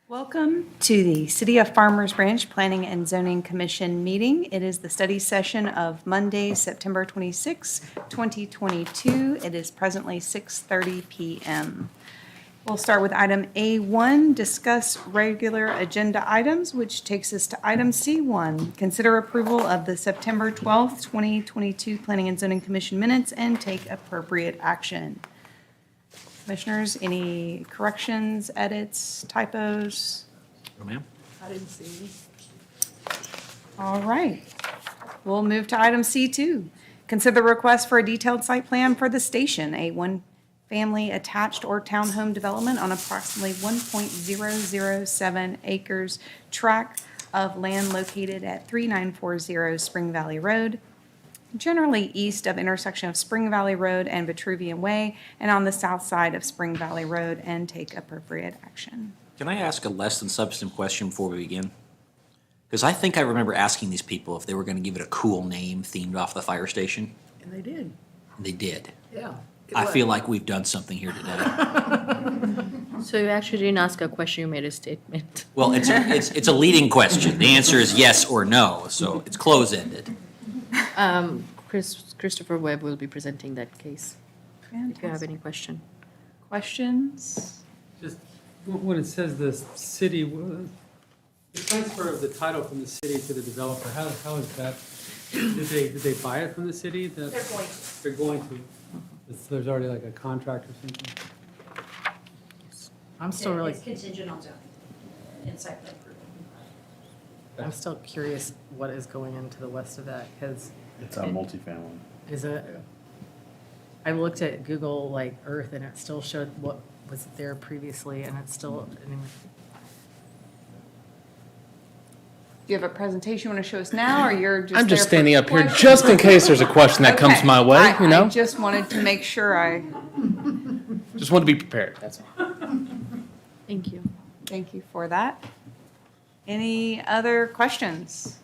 Welcome to the City of Farmers Branch Planning and Zoning Commission meeting. It is the study session of Monday, September 26, 2022. It is presently 6:30 PM. We'll start with item A1, discuss regular agenda items, which takes us to item C1, consider approval of the September 12th, 2022 Planning and Zoning Commission minutes and take appropriate action. Commissioners, any corrections, edits, typos? No, ma'am. I didn't see any. All right. We'll move to item C2. Consider the request for a detailed site plan for the station, a one-family attached or townhome development on approximately 1.007 acres tract of land located at 3940 Spring Valley Road, generally east of intersection of Spring Valley Road and Vitruvian Way, and on the south side of Spring Valley Road, and take appropriate action. Can I ask a less than substantive question before we begin? Because I think I remember asking these people if they were going to give it a cool name themed off the fire station. And they did, And they did. yeah. I feel like we've done something here today. So you actually didn't ask a question, you made a statement. Well, it's a leading question. The answer is yes or no, so it's close-ended. Christopher Webb will be presenting that case, if you have Fantastic. any question. Questions? Just when it says the city, the transfer of the title from the city to the developer, how is that? Did they buy it from the city? They're going to. They're going to. There's already like a contract or something? I'm still really, It's contingent on zoning and site plan approval. I'm still curious what is going into the west of that, because It's a multifamily. is it? I looked at Google like Earth and it still showed what was there previously and it's still, Do you have a presentation you want to show us now, or you're just I'm just there for standing up here questions? just in case there's a question that comes Okay. my way, I you know? just wanted to make sure Just want to be prepared, that's all. Thank you. thank you for that. Any other questions?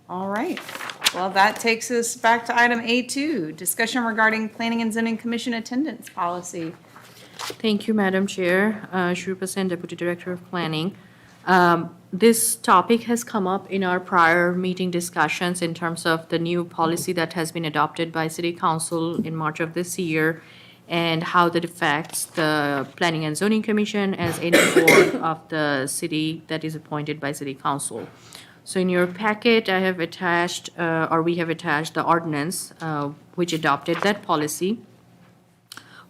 All right. Well, that takes us back to item A2, discussion regarding Planning and Zoning Commission attendance policy. Thank you, Madam Chair, Shrupa Sen, Deputy Director of Planning. This topic has come up in our prior meeting discussions in terms of the new policy that has been adopted by City Council in March of this year, and how that affects the Planning and Zoning Commission as any board of the city that is appointed by City Council. So in your packet, I have attached, or we have attached the ordinance which adopted that policy.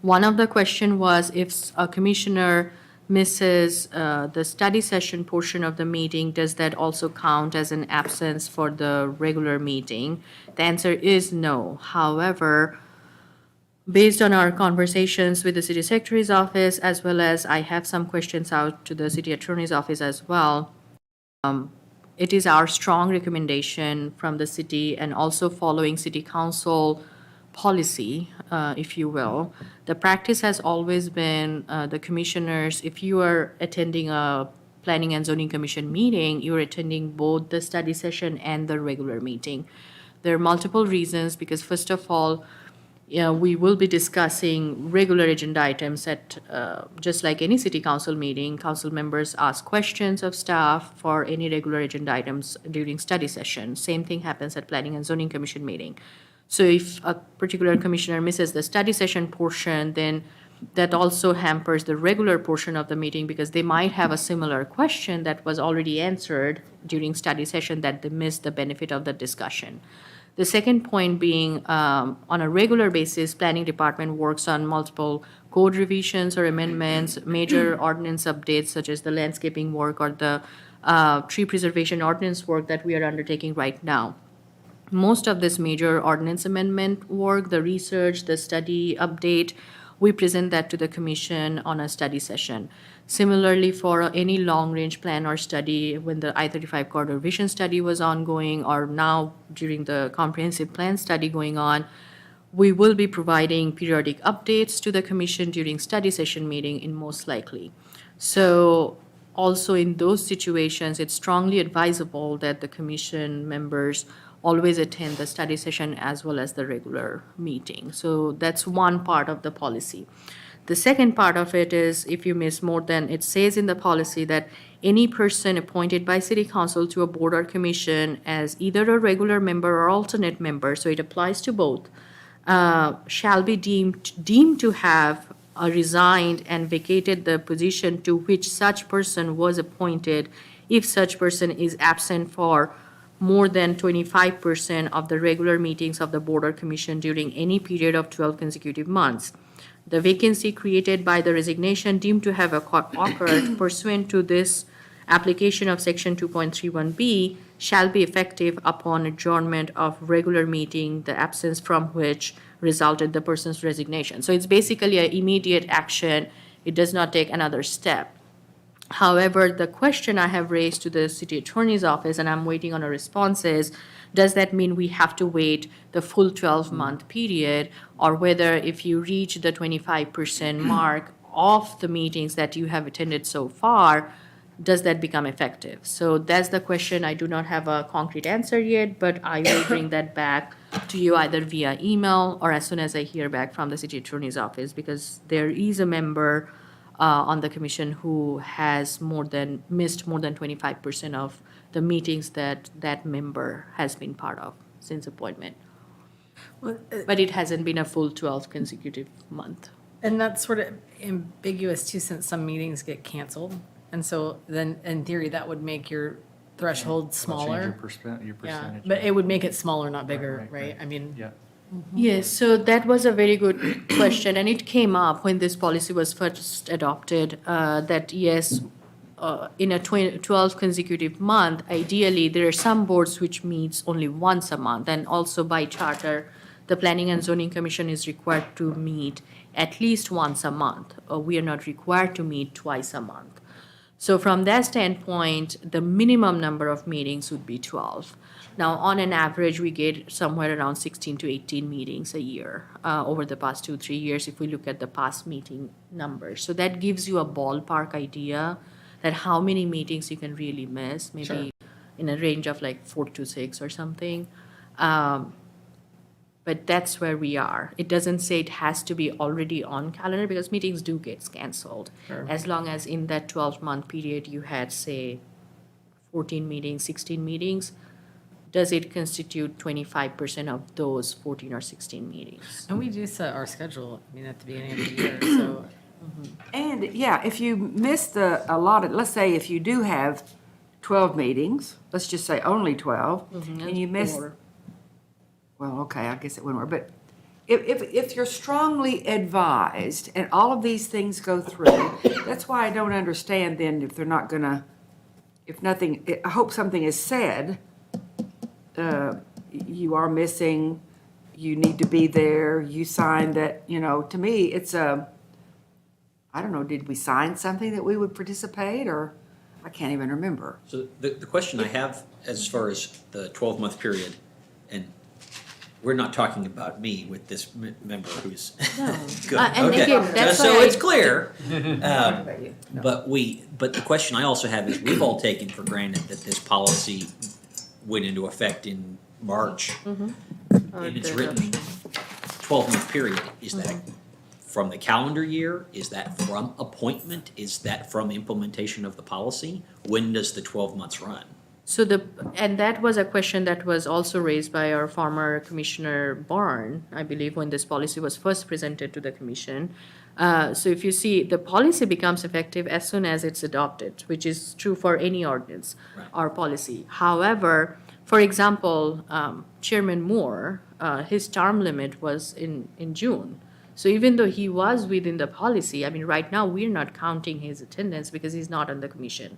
One of the question was if a commissioner misses the study session portion of the meeting, does that also count as an absence for the regular meeting? The answer is no. However, based on our conversations with the city secretary's office, as well as I have some questions out to the city attorney's office as well, it is our strong recommendation from the city, and also following city council policy, if you will. The practice has always been the commissioners, if you are attending a Planning and Zoning Commission meeting, you're attending both the study session and the regular meeting. There are multiple reasons, because first of all, we will be discussing regular agenda items at, just like any city council meeting, council members ask questions of staff for any regular agenda items during study session. Same thing happens at Planning and Zoning Commission meeting. So if a particular commissioner misses the study session portion, then that also hampers the regular portion of the meeting, because they might have a similar question that was already answered during study session that they missed the benefit of the discussion. The second point being, on a regular basis, planning department works on multiple code revisions or amendments, major ordinance updates such as the landscaping work or the tree preservation ordinance work that we are undertaking right now. Most of this major ordinance amendment work, the research, the study update, we present that to the commission on a study session. Similarly, for any long-range plan or study, when the I-35 corridor vision study was ongoing, or now during the comprehensive plan study going on, we will be providing periodic updates to the commission during study session meeting in most likely. So also in those situations, it's strongly advisable that the commission members always attend the study session as well as the regular meeting. So that's one part of the policy. The second part of it is if you miss more than, it says in the policy that any person appointed by city council to a board or commission as either a regular member or alternate member, so it applies to both, shall be deemed to have resigned and vacated the position to which such person was appointed if such person is absent for more than 25% of the regular meetings of the board or commission during any period of 12 consecutive months. The vacancy created by the resignation deemed to have occurred pursuant to this application of section 2.31B shall be effective upon adjournment of regular meeting, the absence from which resulted the person's resignation. So it's basically an immediate action. It does not take another step. However, the question I have raised to the city attorney's office, and I'm waiting on a response, is, does that mean we have to wait the full 12-month period, or whether if you reach the 25% mark of the meetings that you have attended so far, does that become effective? So that's the question. I do not have a concrete answer yet, but I will bring that back to you either via email or as soon as I hear back from the city attorney's office, because there is a member on the commission who has missed more than 25% of the meetings that that member has been part of since appointment. But it hasn't been a full 12 consecutive month. And that's sort of ambiguous too, since some meetings get canceled. And so then in theory, that would make your threshold smaller. Your Yeah, percentage. but it would make it smaller, not bigger, right? I mean, Yeah. Yes, so that was a very good question, and it came up when this policy was first adopted, that yes, in a 12 consecutive month, ideally, there are some boards which meets only once a month, and also by charter, the Planning and Zoning Commission is required to meet at least once a month. We are not required to meet twice a month. So from that standpoint, the minimum number of meetings would be 12. Now, on an average, we get somewhere around 16 to 18 meetings a year over the past 2-3 years if we look at the past meeting numbers. So that gives you a ballpark idea that how many meetings you can really miss, maybe in a range of like 4 to 6 or something. But that's where we are. It doesn't say it has to be already on calendar because meetings do get canceled. As long as in that 12-month period you had, say, 14 meetings, 16 meetings, does it constitute 25% of those 14 or 16 meetings? and we do set our schedule, I mean, at the beginning of the year, so. And, yeah, if you miss the allotted, let's say if you do have 12 meetings, let's just say only 12, and you miss, well, okay, I guess it wouldn't work, but if you're strongly advised and all of these things go through, that's why I don't understand then if they're not gonna, if nothing, I hope something is said, you are missing, you need to be there, you signed that, you know, to me, it's a, I don't know, did we sign something that we would participate, or I can't even remember. So the question I have as far as the 12-month period, and we're not talking about me with this member who's good. And Okay. again, that's So why it's clear. But the question I also have is, we've all taken for granted that this policy went into effect in March. And it's written 12-month period. Is that from the calendar year? Is that from appointment? Is that from implementation of the policy? When does the 12 months run? So and that was a question that was also raised by our former Commissioner Barn, I believe, when this policy was first presented to the commission. So if you see, the policy becomes effective as soon as it's adopted, which is true for any ordinance or policy. However, for example, Chairman Moore, his term limit was in June. So even though he was within the policy, I mean, right now, we're not counting his attendance because he's not on the commission.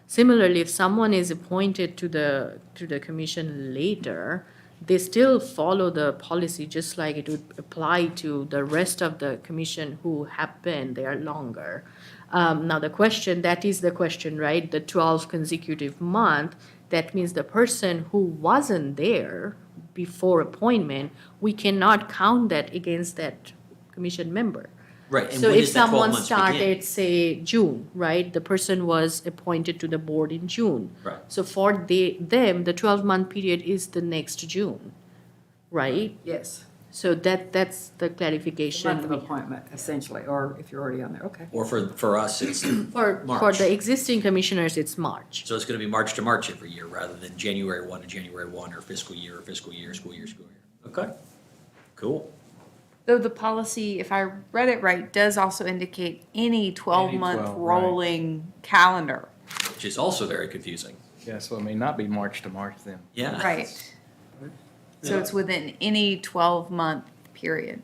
Similarly, if someone is appointed to the commission later, they still follow the policy just like it would apply to the rest of the commission who have been there longer. Now, that is the question, right? The 12 consecutive month, that means the person who wasn't there before appointment, we cannot count that against that commission member. Right, and So when if does that 12 someone months begin? started, say, June, right, the person was appointed to the board in June. Right. So for them, the 12-month period is the next June, right? Yes. So that's the Month clarification. of appointment, essentially, or if you're already on there, okay. Or for us, it's, For March. the existing commissioners, it's March. so it's gonna be March to March every year rather than January 1 to January 1 or fiscal year, school year. Okay, cool. Though the policy, if I read it right, does also indicate any 12-month 12, right. rolling calendar. Which is also very confusing. Yeah, so it may not be March to March then. Yeah. Right. So it's within any 12-month period.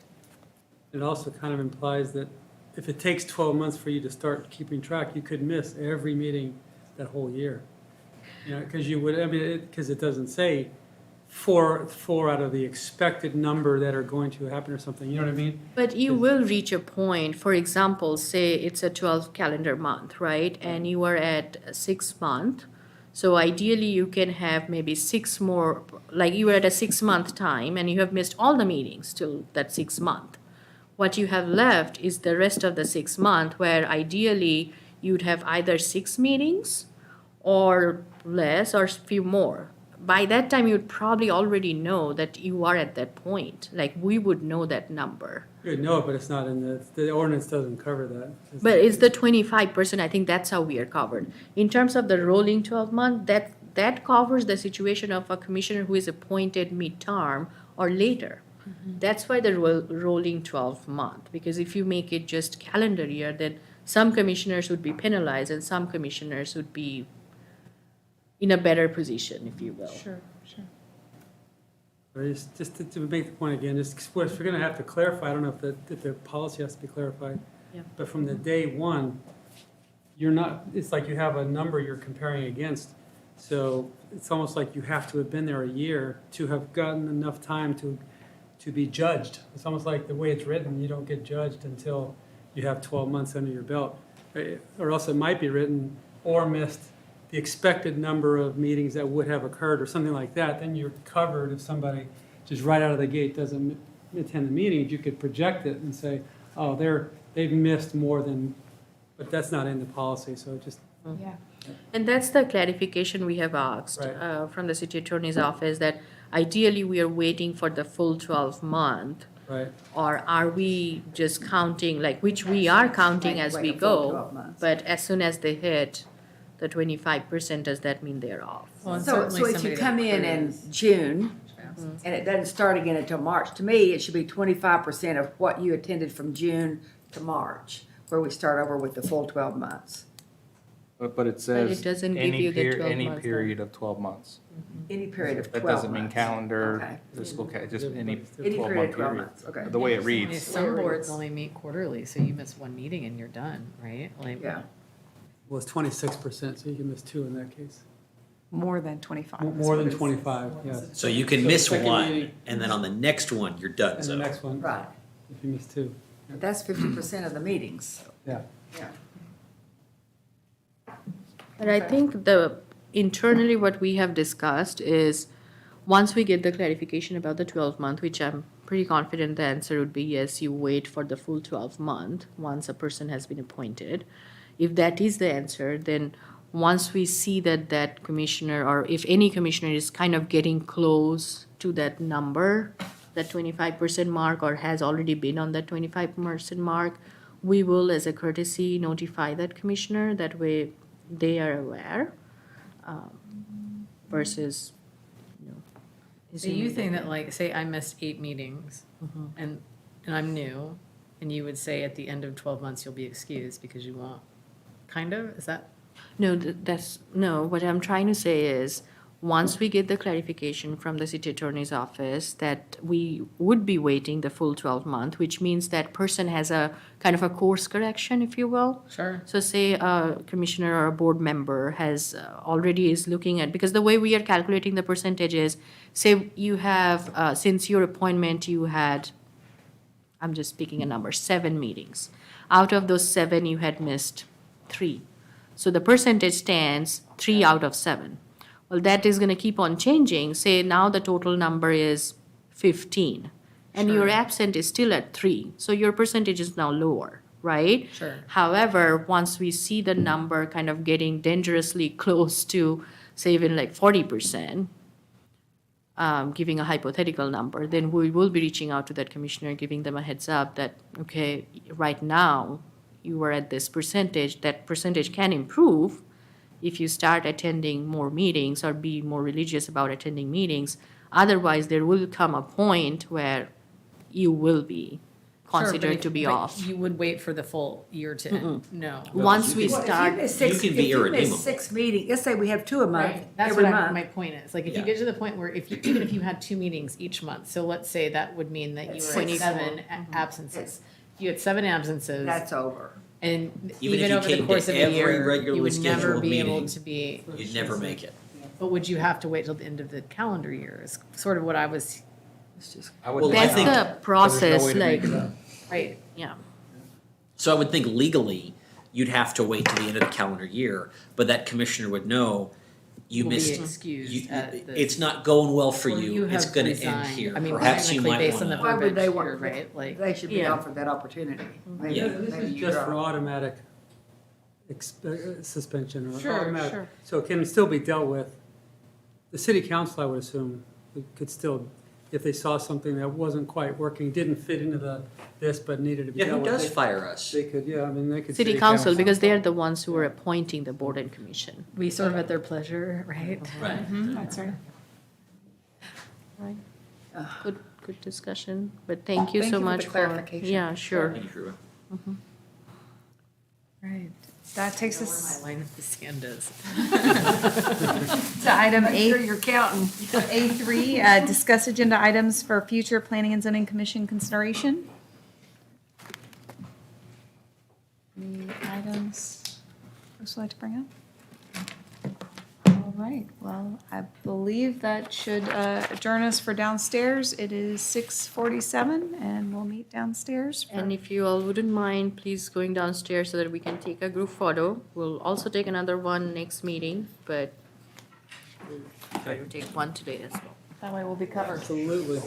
It also kind of implies that if it takes 12 months for you to start keeping track, you could miss every meeting that whole year. You know, because you would, I mean, because it doesn't say four out of the expected number that are going to happen or something, you know what I mean? But you will reach a point, for example, say it's a 12 calendar month, right? And you are at 6 month. So ideally you can have maybe 6 more, like you were at a 6-month time and you have missed all the meetings till that 6 month. What you have left is the rest of the 6 month where ideally you'd have either 6 meetings or less or few more. By that time, you'd probably already know that you are at that point. Like, we would know that number. You would know it, but it's not in the ordinance doesn't cover that. But it's the 25%, I think that's how we are covered. In terms of the rolling 12-month, that covers the situation of a commissioner who is appointed mid-term or later. That's why the rolling 12-month, because if you make it just calendar year, then some commissioners would be penalized and some commissioners would be in a better position, if you will. Sure. Or just to make the point again, if we're gonna have to clarify, I don't know if the policy has to be clarified. Yeah. But from the day one, you're not, it's like you have a number you're comparing against. So it's almost like you have to have been there a year to have gotten enough time to be judged. It's almost like the way it's written, you don't get judged until you have 12 months under your belt. Or else it might be written or missed the expected number of meetings that would have occurred or something like that, then you're covered if somebody just right out of the gate doesn't attend the meetings, you could project it and say, oh, they've missed more than, but that's not in the policy, so it just, Yeah. And that's the clarification we have asked Right. from the city attorney's office, that ideally we are waiting for the full 12-month. right. Or are we just counting, like, which we are counting as Like we a full go, 12 months. but as soon as they hit the 25%, does that mean they're off? Well, and So certainly if somebody you that come in accrues. June, and it doesn't start again until March, to me, it should be 25% of what you attended from June to March, where we start over with the full 12 months. But it says doesn't give any you the 12 any months, period of 12 months. Any period of 12 That months. doesn't mean calendar, Okay. fiscal, just any Any 12-month period of 12 period. months, okay. The way it I mean, reads. some boards only meet quarterly, so you miss one meeting and you're done, right? Like, Yeah. Well, it's 26%, so you can miss 2 in that case. More than 25. is More what than it 25, yes. So you can So miss second one, meeting- and then on the next one, you're done, And the so. next one, Right. if you miss 2, But that's 50% of the meetings. yeah. Yeah. But I think internally what we have discussed is, once we get the clarification about the 12-month, which I'm pretty confident the answer would be yes, you wait for the full 12-month once a person has been appointed. If that is the answer, then once we see that commissioner, or if any commissioner is kind of getting close to that number, that 25% mark, or has already been on that 25% mark, we will, as a courtesy, notify that commissioner. That way they are aware, versus, So you think that, like, say I missed 8 meetings Mm-hmm. and I'm new, and you would say at the end of 12 months you'll be excused because you won't, kind of, is that? No, what I'm trying to say is, once we get the clarification from the city attorney's office that we would be waiting the full 12-month, which means that person has a kind of a course correction, if you will. Sure. So say a commissioner or a board member has already is looking at, because the way we are calculating the percentage is, say you have, since your appointment, you had, I'm just speaking a number, 7 meetings. Out of those 7, you had missed 3. So the percentage stands 3 out of 7. Well, that is going to keep on changing. Say now the total number is 15, and your absent is still at 3. So your percentage is now lower, right? Sure. However, once we see the number kind of getting dangerously close to, say, even like 40%, giving a hypothetical number, then we will be reaching out to that commissioner, giving them a heads up that, okay, right now, you are at this percentage, that percentage can improve if you start attending more meetings or be more religious about attending meetings. Otherwise, there will come a point where you will be Sure, but considered if- to be but off. You would wait for the full year to end? No. Once we Well, if you start, miss six- You can be if you miss irredeemable. 6 meetings, let's say we have 2 a month, Right, that's every what my month. point is, like, if you Yeah. get to the point where if you, even if you had 2 meetings each month, so let's say that would mean that you That's were at 24. 7 absences. You had 7 absences, That's over. and Even if even you over the came to course of a every year, you regularly would never scheduled be able meeting. to be, You'd never make it. but would you have to wait till the end of the calendar year, is sort of what I was, It's just, I would Well, think I that's think- so. the There's no process, way to make like, it up. right, yeah. So I would think legally, you'd have to wait till the end of the calendar year, but that commissioner would know you Will be missed. excused you- at the- It's not going well for or you, it's have gonna end resigned. here. I mean, Perhaps you technically might based on the wanna. why would they verbiage want, here, right, like. they should be Yeah. offered that opportunity. Maybe- Yeah. This maybe is you just drop. for automatic suspension or Sure, automatic. sure. So it can still be dealt with. The city council, I would assume, could still, if they saw something that wasn't quite working, didn't fit into this, but needed to be Yeah, dealt who with. does fire us? They could, yeah, I mean, they could. City council, because they are the ones who are appointing the board and commission. We serve at their pleasure, right? Right. That's right. Right. Good discussion, but thank you Thank so you for the much for. clarification. Yeah, sure. Thank you, Shruva. Right. That takes Where us my line of the sand is. to item Make sure A, you're counting. A3, discuss agenda items for future planning and zoning commission consideration. Any items folks would like to bring up? All right, well, I believe that should adjourn us for downstairs. It is 6:47 and we'll meet downstairs. for- And if you all wouldn't mind, please going downstairs so that we can take a group photo. We'll also take another one next meeting, but we'll try to take one today as well. That way we'll be covered. Absolutely.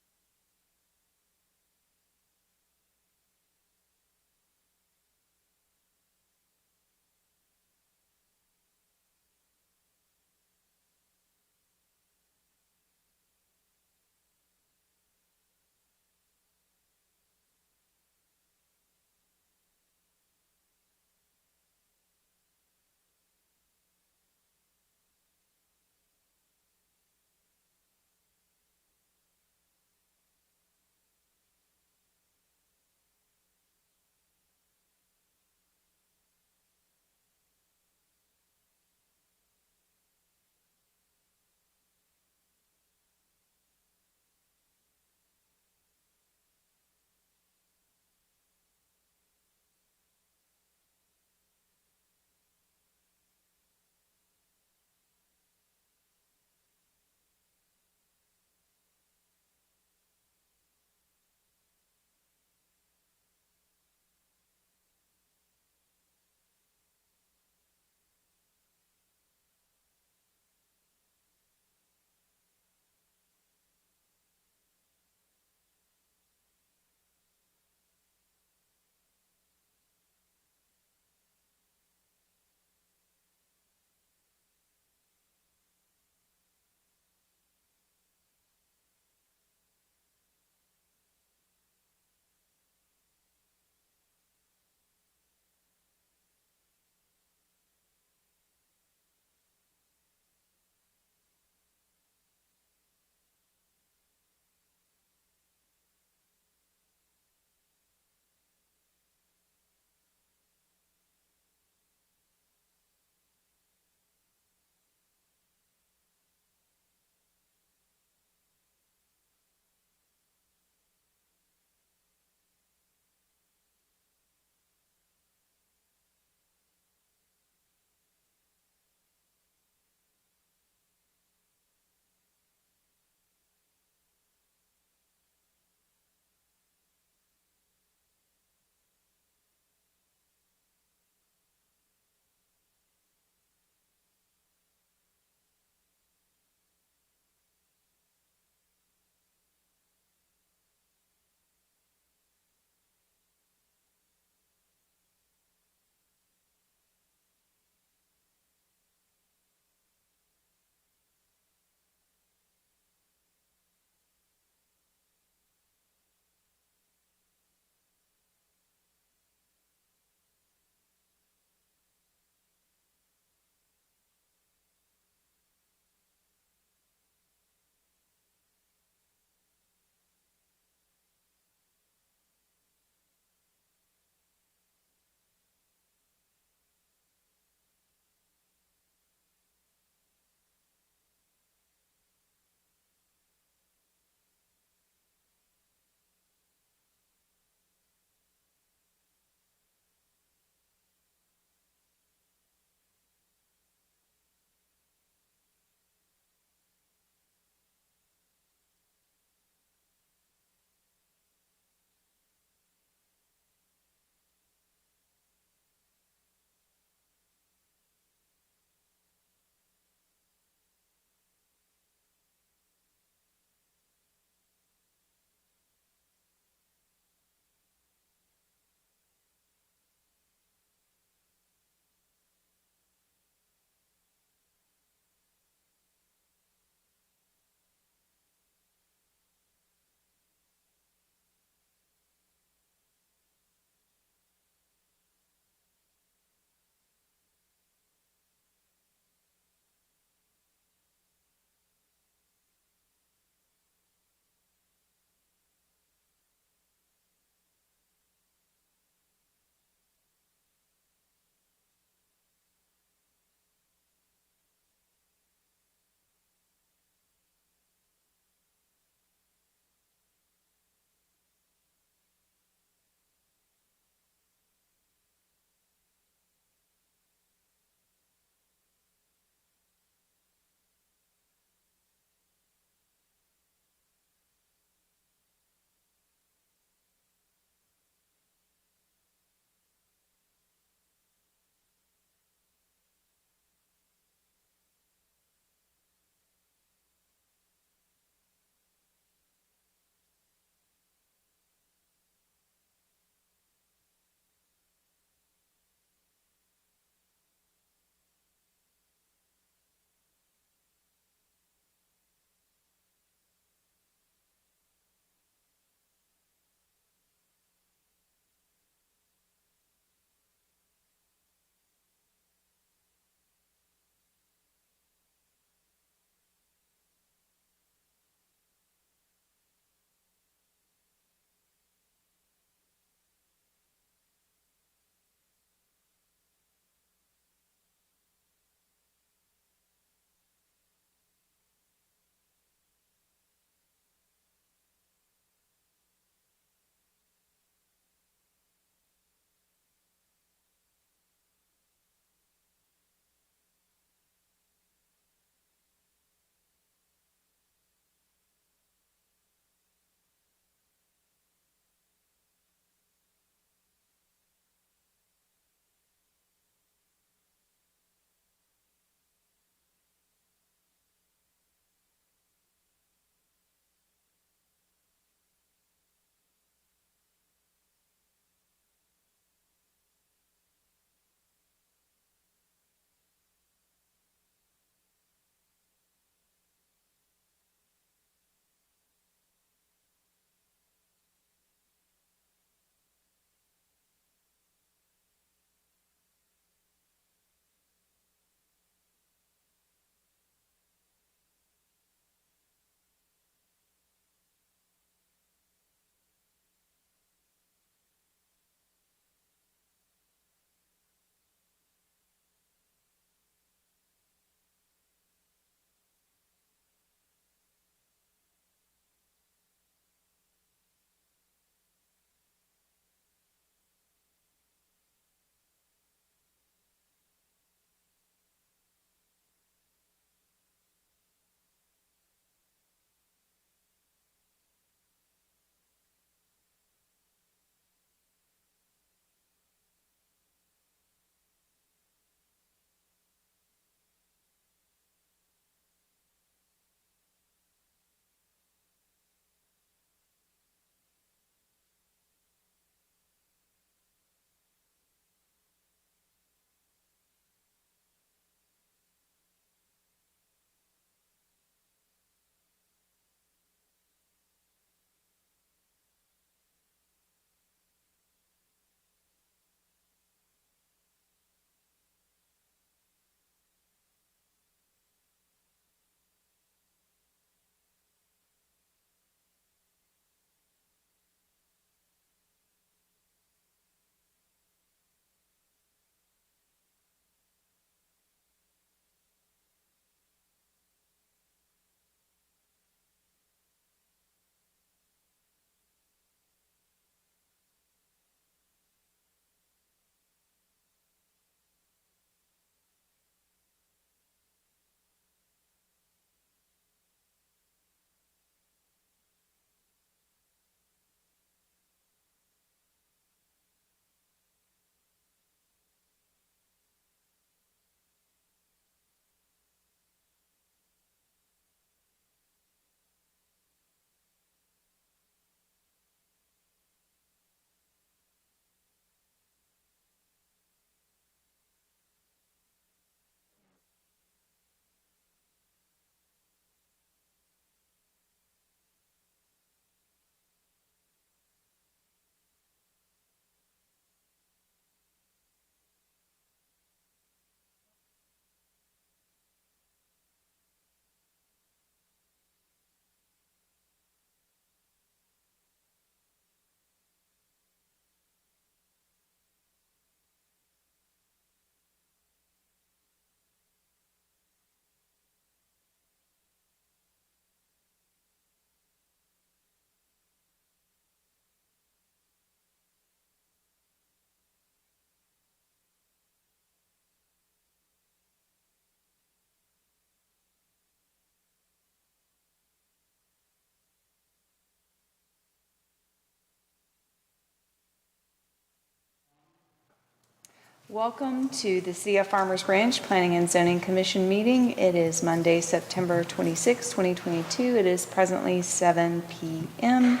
Welcome to the City of Farmers Branch Planning and Zoning Commission meeting. It is Monday, September 26, 2022. It is presently 7 p.m.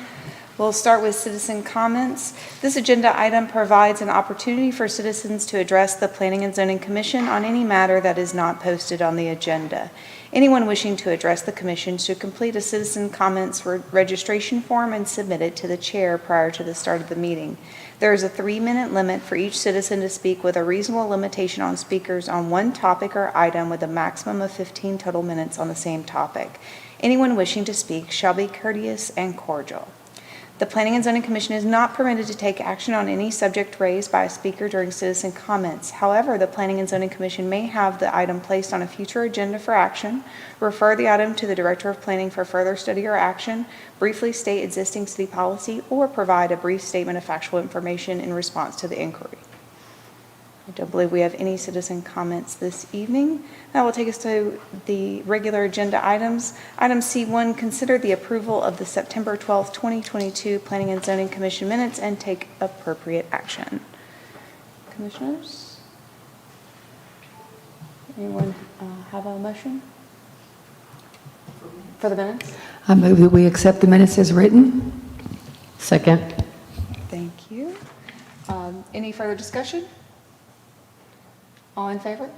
We'll start with citizen comments. This agenda item provides an opportunity for citizens to address the Planning and Zoning Commission on any matter that is not posted on the agenda. Anyone wishing to address the commission should complete a citizen comments registration form and submit it to the chair prior to the start of the meeting. There is a 3-minute limit for each citizen to speak, with a reasonable limitation on speakers on one topic or item, with a maximum of 15 total minutes on the same topic. Anyone wishing to speak shall be courteous and cordial. The Planning and Zoning Commission is not permitted to take action on any subject raised by a speaker during citizen comments. However, the Planning and Zoning Commission may have the item placed on a future agenda for action, refer the item to the Director of Planning for further study or action, briefly state existing city policy, or provide a brief statement of factual information in response to the inquiry. I don't believe we have any citizen comments this evening. That will take us to the regular agenda items. Item C1, consider the approval of the September 12th, 2022 Planning and Zoning Commission minutes and take appropriate action. Commissioners? Anyone have a motion for the minutes? I move that we accept the minutes as written. Second. Thank you. Any further discussion? All in favor? All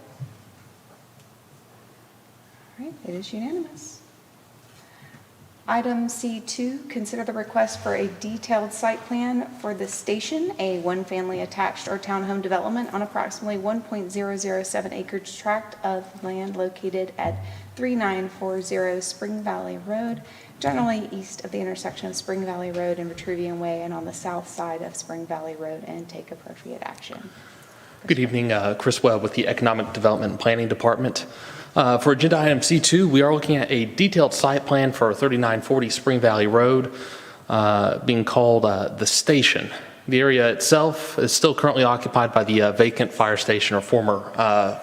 right, it is unanimous. Item C2, consider the request for a detailed site plan for the station, a one-family attached or townhome development on approximately 1.007 acres tract of land located at 3940 Spring Valley Road, generally east of the intersection of Spring Valley Road and Vitruvian Way, and on the south side of Spring Valley Road, and take appropriate action. Good evening, Chris Webb with the Economic Development and Planning Department. For agenda item C2, we are looking at a detailed site plan for 3940 Spring Valley Road, being called the station. The area itself is still currently occupied by the vacant fire station, or former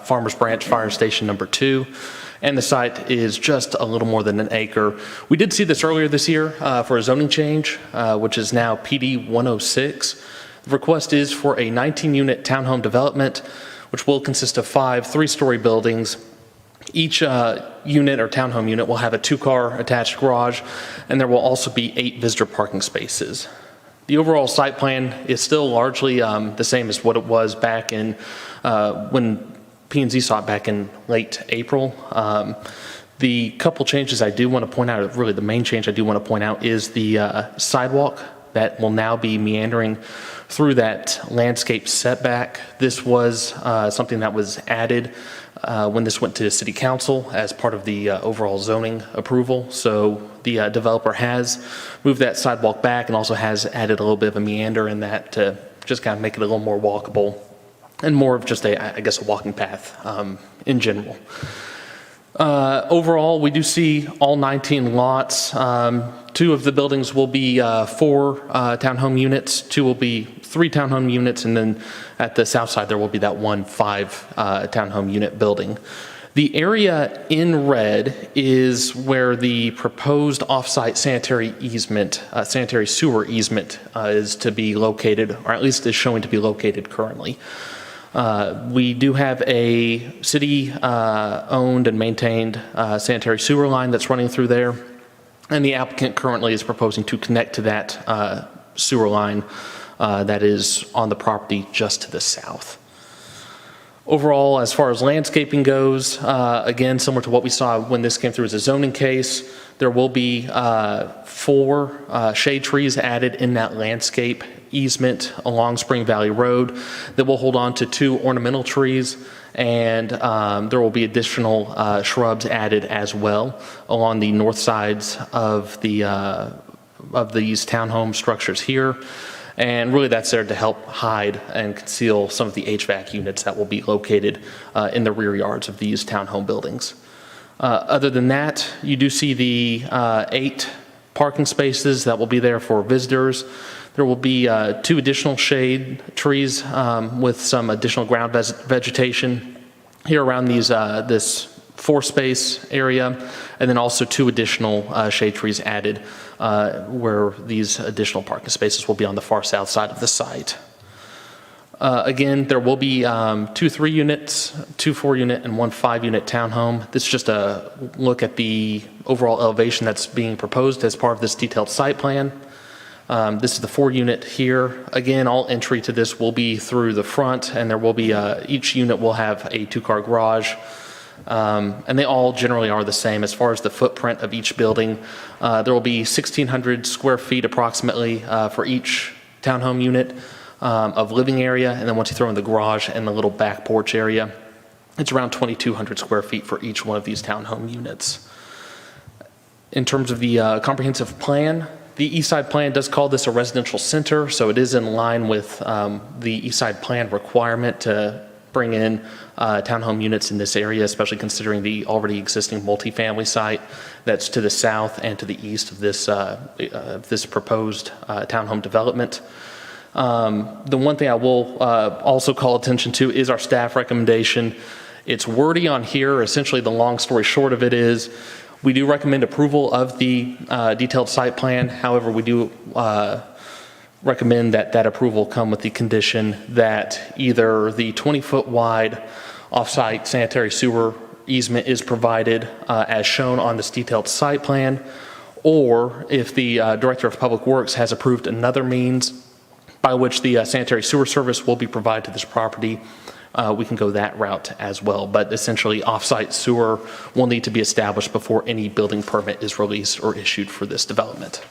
Farmers Branch Fire Station number 2, and the site is just a little more than an acre. We did see this earlier this year for a zoning change, which is now PD 106. The request is for a 19-unit townhome development, which will consist of 5 3-story buildings. Each unit or townhome unit will have a 2-car attached garage, and there will also be 8 visitor parking spaces. The overall site plan is still largely the same as what it was back in when P&Z saw it back in late April. The couple changes I do want to point out, really the main change I do want to point out, is the sidewalk that will now be meandering through that landscape setback. This was something that was added when this went to City Council as part of the overall zoning approval. So the developer has moved that sidewalk back and also has added a little bit of a meander in that to just kind of make it a little more walkable and more of just I guess a walking path in general. Overall, we do see all 19 lots. 2 of the buildings will be 4 townhome units, 2 will be 3 townhome units, and then at the south side there will be that 1 5 townhome unit building. The area in red is where the proposed off-site sanitary easement, sanitary sewer easement is to be located, or at least is showing to be located currently. We do have a city-owned and maintained sanitary sewer line that's running through there, and the applicant currently is proposing to connect to that sewer line that is on the property just to the south. Overall, as far as landscaping goes, again, similar to what we saw when this came through as a zoning case, there will be 4 shade trees added in that landscape easement along Spring Valley Road that will hold on to 2 ornamental trees, and there will be additional shrubs added as well along the north sides of these townhome structures here. And really that's there to help hide and conceal some of the HVAC units that will be located in the rear yards of these townhome buildings. Other than that, you do see the 8 parking spaces that will be there for visitors. There will be 2 additional shade trees with some additional ground vegetation here around these this 4-space area, and then also 2 additional shade trees added where these additional parking spaces will be on the far south side of the site. Again, there will be 2 3-units, 2 4-unit, and 1 5-unit townhome. This is just a look at the overall elevation that's being proposed as part of this detailed site plan. This is the 4-unit here. Again, all entry to this will be through the front, and there will be, each unit will have a 2-car garage. And they all generally are the same as far as the footprint of each building. There will be 1,600 square feet approximately for each townhome unit of living area. And then once you throw in the garage and the little back porch area, it's around 2,200 square feet for each one of these townhome units. In terms of the comprehensive plan, the East Side Plan does call this a residential center, so it is in line with the East Side Plan requirement to bring in townhome units in this area, especially considering the already existing multifamily site that's to the south and to the east of this proposed townhome development. The one thing I will also call attention to is our staff recommendation. It's wordy on here. Essentially, the long story short of it is we do recommend approval of the detailed site plan. However, we do recommend that that approval come with the condition that either the 20-foot wide off-site sanitary sewer easement is provided as shown on this detailed site plan, or if the Director of Public Works has approved another means by which the sanitary sewer service will be provided to this property, we can go that route as well. But essentially, off-site sewer will need to be established before any building permit is released or issued for this development.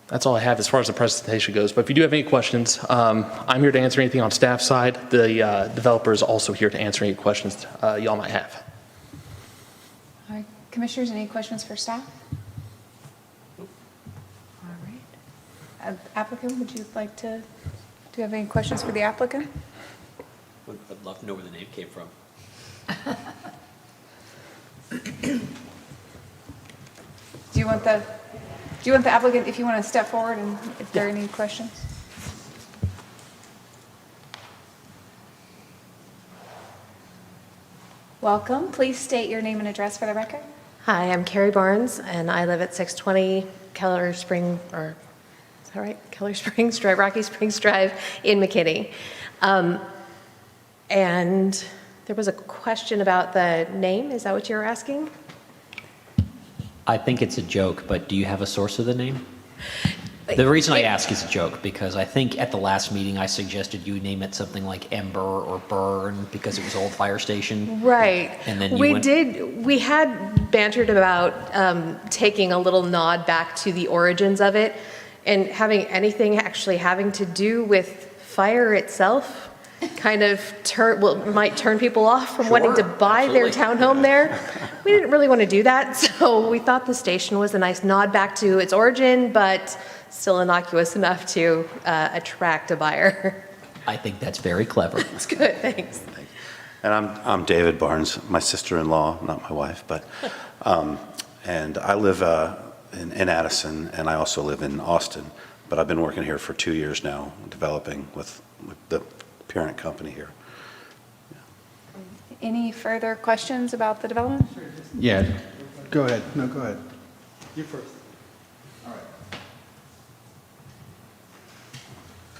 That's all I have as far as the presentation goes. But if you do have any questions, I'm here to answer anything on staff side. The developer is also here to answer any questions y'all might have. All right, Commissioners, any questions for staff? All right. Applicant, would you like to, do you have any questions for the applicant? I'd love to know where the name came from. Do you want the applicant, if you want to step forward and if there are any questions? Welcome. Please state your name and address for the record. Hi, I'm Carrie Barnes, and I live at 620 Keller Spring, or is that right? Keller Springs Drive, Rocky Springs Drive in McKinney. And there was a question about the name. Is that what you were asking? I think it's a joke, but do you have a source of the name? The reason I ask is a joke because I think at the last meeting I suggested you name it something like Ember or Burn because it was old fire station. Right. And then you we had bantered about taking a little nod back to the origins of it and having anything actually having to do with fire itself kind of might turn people off from wanting to buy their townhome there. We didn't really want to do that, so we thought the station was a nice nod back to its origin, but still innocuous enough to attract a buyer. I think that's very clever. That's good, thanks. And I'm David Barnes, my sister-in-law, not my wife, but and I live in Addison, and I also live in Austin. But I've been working here for 2 years now, developing with the parent company here. Any further questions about the development? Yeah, go ahead. No, go ahead. You first.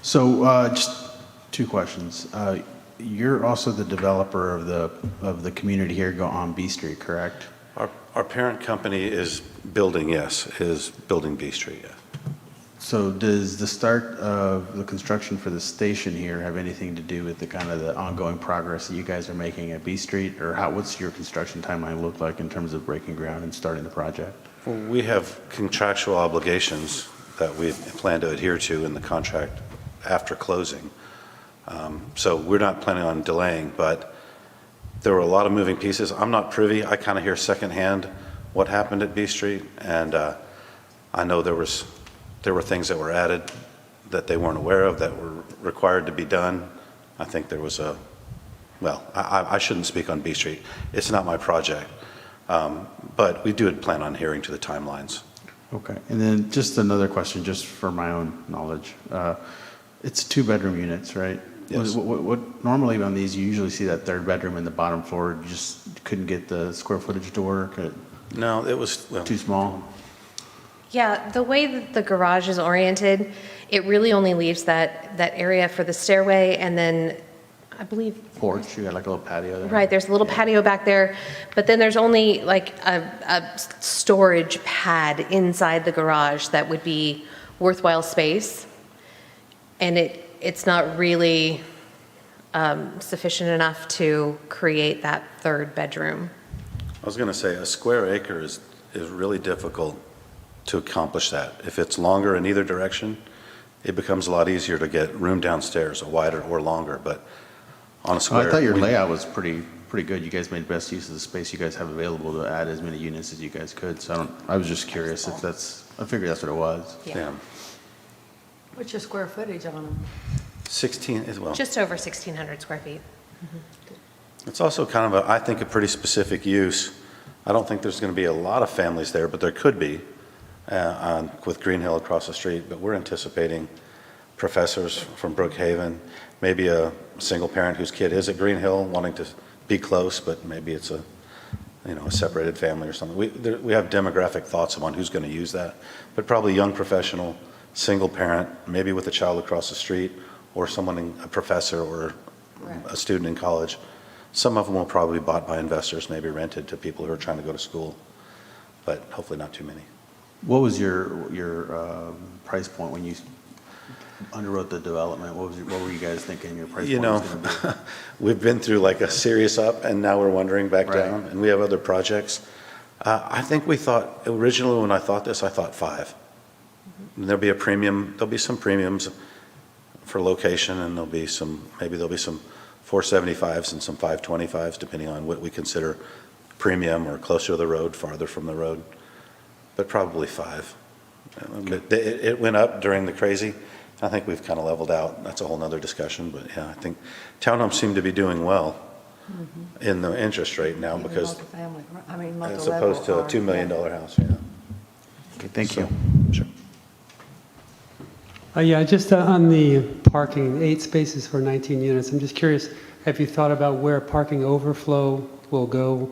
So just 2 questions. You're also the developer of the community here on B Street, correct? Our parent company is building, is building B Street, yes. So does the start of the construction for the station here have anything to do with the kind of the ongoing progress that you guys are making at B Street? Or what's your construction timeline look like in terms of breaking ground and starting the project? Well, we have contractual obligations that we plan to adhere to in the contract after closing. So we're not planning on delaying, but there were a lot of moving pieces. I'm not privy. I kind of hear secondhand what happened at B Street, and I know there were things that were added that they weren't aware of that were required to be done. I think there was I shouldn't speak on B Street. It's not my project, but we do plan on adhering to the timelines. Okay, and then just another question, just for my own knowledge. It's 2-bedroom units, right? Yes. What normally on these, you usually see that 3rd bedroom in the bottom floor, you just couldn't get the square footage to work? No, it was, Too small? Yeah, the way that the garage is oriented, it really only leaves that area for the stairway, and then I believe, Porch, you got like a little patio there? right, there's a little patio back there, but then there's only like a storage pad inside the garage that would be worthwhile space. And it's not really sufficient enough to create that third bedroom. I was going to say, a square acre is really difficult to accomplish that. If it's longer in either direction, it becomes a lot easier to get room downstairs, wider or longer, but on a Oh, square. I thought your we- layout was pretty good. You guys made best use of the space you guys have available to add as many units as you guys could. So I was just curious if I figured that's what it was. Yeah, What's your square footage on them? 16, well, Just over 1,600 square feet. it's also kind of, I think, a pretty specific use. I don't think there's going to be a lot of families there, but there could be with Green Hill across the street. But we're anticipating professors from Brookhaven, maybe a single parent whose kid is at Green Hill wanting to be close, but maybe it's a separated family or something. We have demographic thoughts on who's going to use that, but probably young professional, single parent, maybe with a child across the street, or a professor or a student in college. Some of them will probably be bought by investors, maybe rented to people who are trying to go to school, but hopefully not too many. What was your price point when you underwrote the development? What were you guys thinking your price point was going to be? We've been through like a serious up, and now we're wondering back Right. down, and we have other projects. I think we thought, originally when I thought this, I thought 5. And there'll be some premiums for location, and maybe there'll be some 475s and some 525s, depending on what we consider premium or closer to the road, farther from the road, but probably 5. It went up during the crazy. I think we've kind of leveled out. That's a whole nother discussion, but yeah, I think townhomes seem to be doing well in the interest rate now because as opposed to a $2 million house, yeah. Okay, thank you. Sure. Yeah, just on the parking, 8 spaces for 19 units. I'm just curious, have you thought about where parking overflow will go?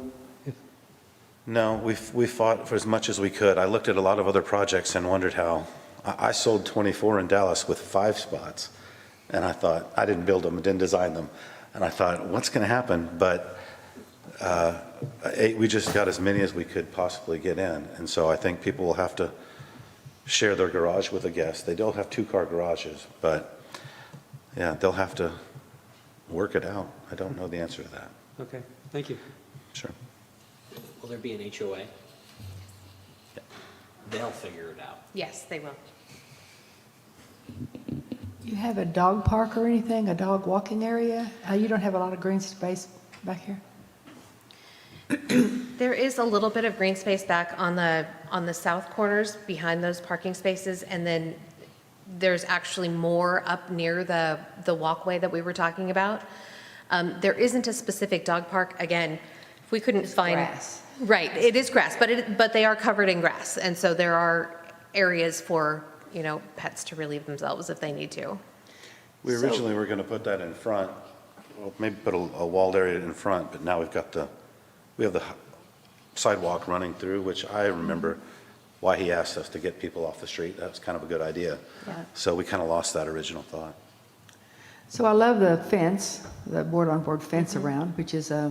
No, we fought for as much as we could. I looked at a lot of other projects and wondered how. I sold 24 in Dallas with 5 spots, and I thought, I didn't build them, I didn't design them, and I thought, what's going to happen? But 8, we just got as many as we could possibly get in, and so I think people will have to share their garage with a guest. They don't have 2-car garages, but yeah, they'll have to work it out. I don't know the answer to that. Okay, thank you. Sure. Will there be an HOA? They'll figure it out. Yes, they will. You have a dog park or anything, a dog walking area? You don't have a lot of green space back here? There is a little bit of green space back on the south corners behind those parking spaces, and then there's actually more up near the walkway that we were talking about. There isn't a specific dog park. Again, if we couldn't find. Grass. Right, it is grass, but they are covered in grass, and so there are areas for, pets to relieve themselves if they need to. We originally were going to put that in front, well, maybe put a walled area in front, but now we have the sidewalk running through, which I remember why he asked us to get people off the street. That was kind of a good idea. Yeah. So we kind of lost that original thought. So I love the fence, the board-on-board fence around, which is, I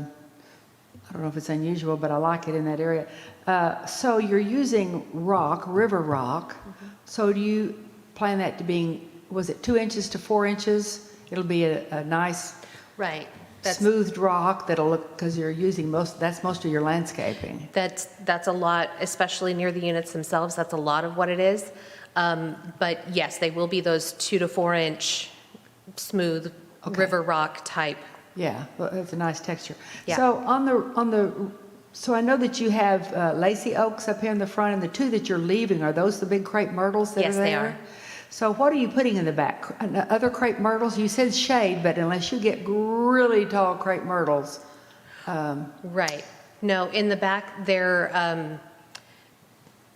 don't know if it's unusual, but I like it in that area. So you're using river rock. So do you plan that to be, was it 2 inches to 4 inches? It'll be a nice Right. smoothed rock that'll look, because you're using that's most of your landscaping. That's a lot, especially near the units themselves. That's a lot of what it is. But yes, they will be those 2 to 4 inch smooth river rock type. Yeah, well, it's a nice texture. Yeah. So so I know that you have lacy oaks up here in the front, and the 2 that you're leaving, are those the big crepe myrtles that are there? Yes, they are. So what are you putting in the back? Other crepe myrtles? You said shade, but unless you get really tall crepe myrtles. Right. No, in the back, they're,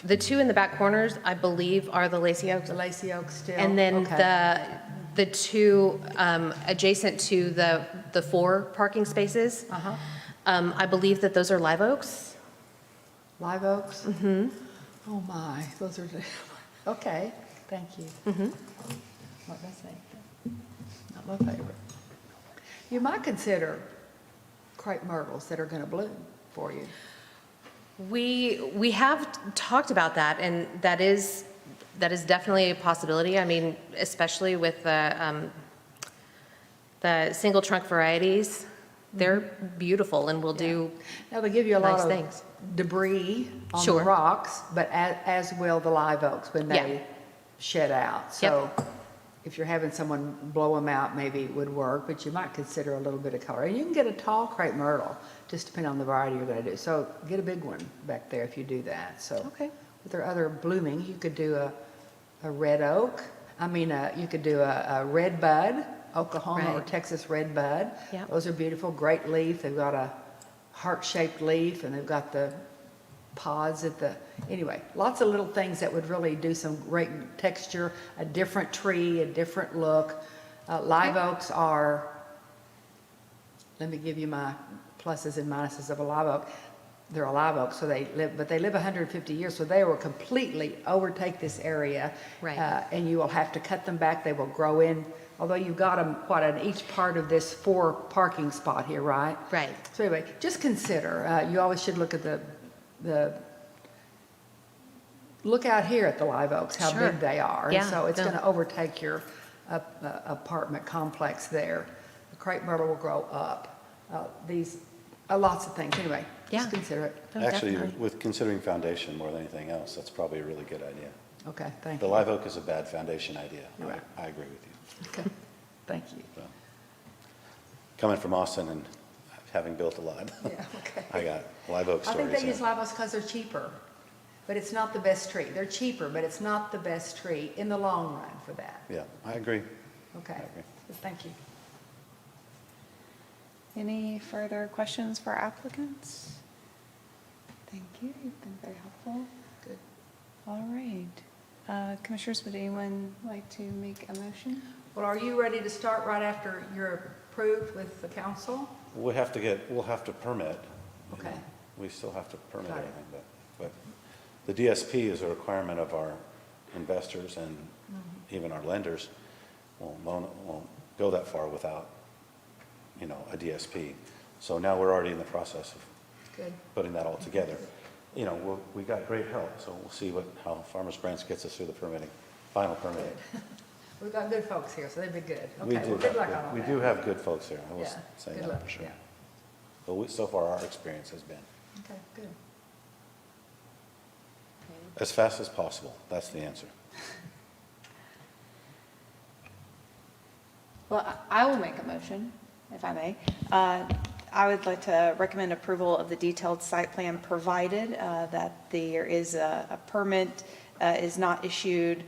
the 2 in the back corners, I believe, are the lacy oaks. The lacy oaks still? And then Okay. the 2 adjacent to the 4 parking spaces, I believe that those are live oaks. Live oaks? Mm-hmm. Oh my, those are, okay. Thank you. What did I say? Not my favorite. You might consider crepe myrtles that are going to bloom for you. We have talked about that, and that is definitely a possibility. I mean, especially with the single trunk varieties, they're beautiful and will do Now, they give you a lot nice of things. debris on the Sure. rocks, but as will the live oaks when Yeah. they shed out. So if you're having someone blow them out, maybe it would work, but you might consider a little bit of color. And you can get a tall crepe myrtle, just depending on the variety you're going to do. So get a big one back there if you do that. So Okay. if there are other blooming, you could do a red oak. You could do a red bud, Oklahoma or Right. Texas red bud. Yep. Those are beautiful, great leaf. They've got a heart-shaped leaf, and they've got the pods anyway, lots of little things that would really do some great texture, a different tree, a different look. Live oaks are, let me give you my pluses and minuses of a live oak. They're a live oak, so they live 150 years, so they will completely overtake this area. Right. And you will have to cut them back. They will grow in, although you've got them, on each part of this 4 parking spot here, right? Right. So anyway, just consider, you always should look at look out here at the live oaks, how Sure. big they are. And Yeah, so it's no. going to overtake your apartment complex there. The crepe myrtle will grow up. Lots of things. Anyway, Yeah. just consider it. No, Actually, definitely. with considering foundation more than anything else, that's probably a really good idea. Okay, thank The you. live oak is a bad foundation idea. You're right. I agree with you. Okay, thank you. So, coming from Austin and having built a lot, Yeah, okay. I got live oak I think stories. they use live oaks because they're cheaper, but it's not the best tree. They're cheaper, but it's not the best tree in the long run for that. Yeah, I agree. Okay, agree. thank you. Any further questions for applicants? Thank you, you've been very helpful. Good. All right. Commissioners, would anyone like to make a motion? Well, are you ready to start right after you're approved with the council? We'll have to permit. you Okay. know. We still have to permit Got it. everything, but the DSP is a requirement of our investors and even our lenders won't go that far without, a DSP. So now we're already in the process of Good. putting that all together. We got great help, so we'll see how Farmers Branch gets us through the final permitting. We've got good folks here, so they've been good. We Okay, do well, good have luck good- on all We that. do have good folks here, I will Yeah, say good that luck, for sure. yeah. But so far, our experience has been Okay, good. as fast as possible. That's the answer. Well, I will make a motion, if I may. I would like to recommend approval of the detailed site plan provided that there is a permit is not issued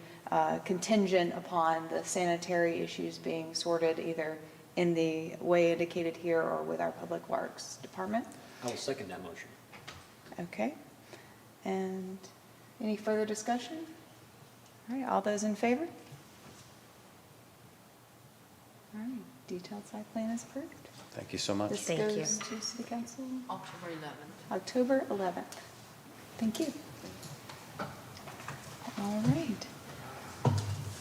contingent upon the sanitary issues being sorted either in the way indicated here or with our Public Works Department. I will second that motion. Okay. And any further discussion? All right, all those in favor? All right, detailed site plan is approved. Thank you so much. This Thank you. goes to City Council October 11th. October 11th. Thank you. All right.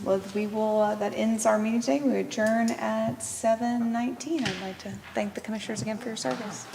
Well, we will, that ends our meeting today. We adjourn at 7:19. I'd like to thank the commissioners again for your service.